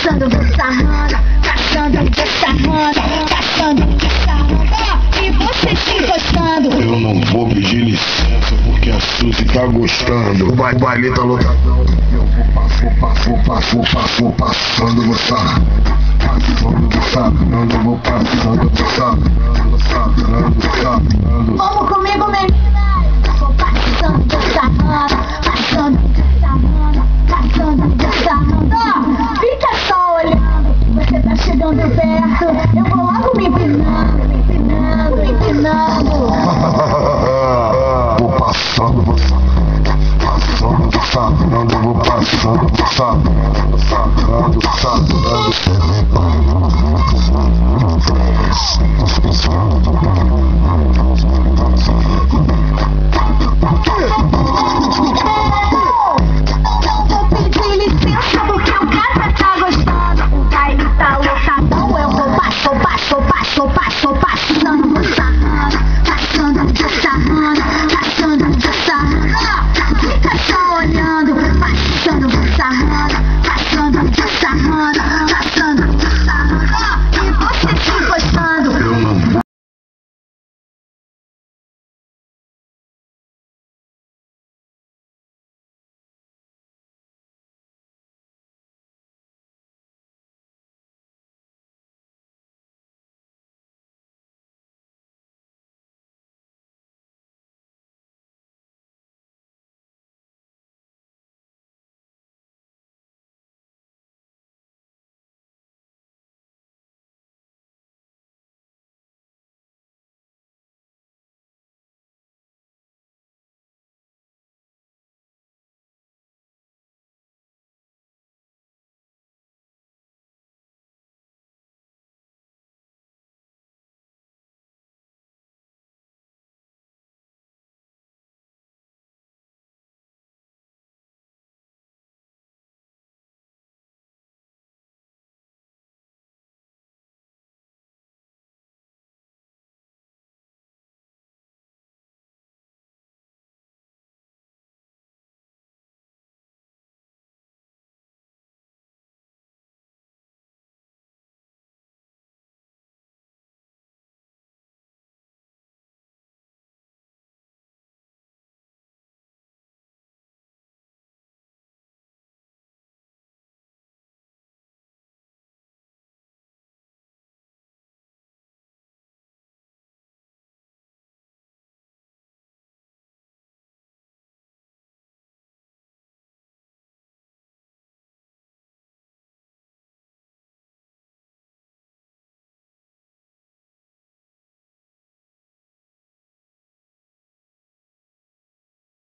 passando, vou sarrando, passando, vou sarrando, passando, vou sarrando, e você se encostando. Eu não vou pedir licença porque a Suzy tá gostando. O baile tá lotadão. Eu vou passando, vou sarrando. Vou passando, Vamos comigo, meninas. Vou passando, vou sarrando, passando, vou sarrando. Fica só olhando, você tá chegando perto. Eu vou logo me empinando. Vou passando, vou passando.